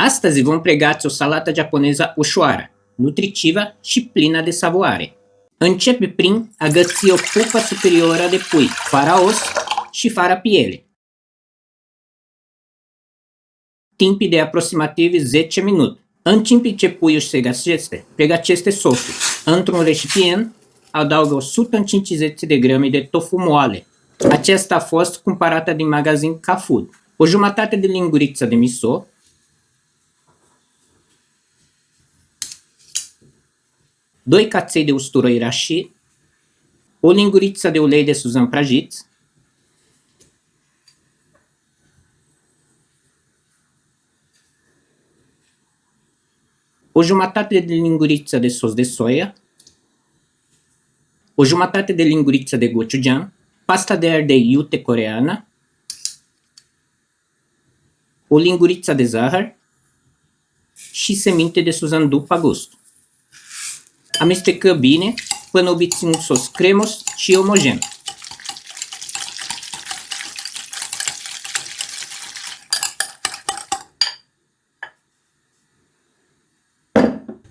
Astăzi vom pregăti o salată japoneză ușoară, nutritivă și plină de savoare. Începe prin a găti o pupă superioră de pui, fără os și fără piele. Timp de aproximativ 10 minute. În timp ce puiul se găsește, pregătește sosul. Într-un recipient, adaugă 150 de grame de tofu moale. Acesta a fost cumpărată din magazin K-Food. O jumătate de linguriță de miso, doi caței de usturoi rași, o linguriță de ulei de suzan prăjit, o jumătate de linguriță de sos de soia, o jumătate de linguriță de gochujang, pasta de ardei iute coreană, o linguriță de zahăr și seminte de suzan după gust. Amestecă bine până obții un sos cremos și omogen.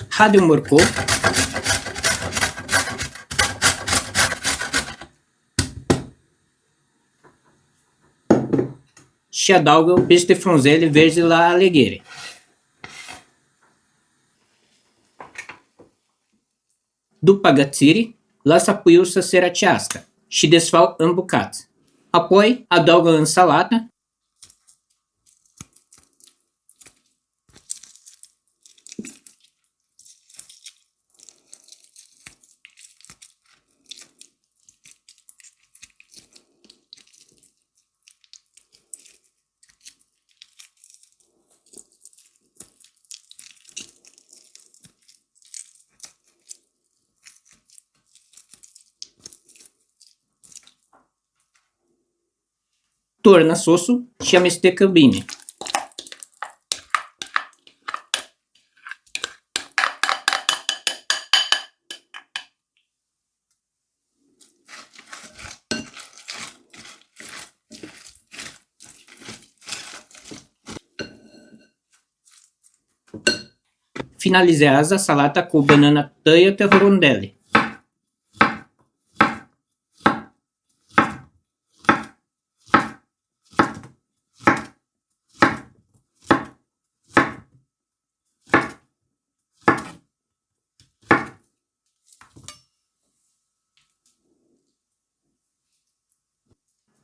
Hade un morcov și adaugă peste frunzele verzi la alegere. După gătire, lasă puiul să se răcească și desfă în bucăți. Apoi adaugă în salată turnă sosul și amestecă bine. Finalizează salata cu o banană tăiată în rondele.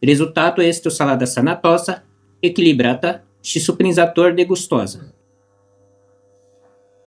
Rezultatul este o salată sănătoasă, echilibrată și surprinzător de gustoasă.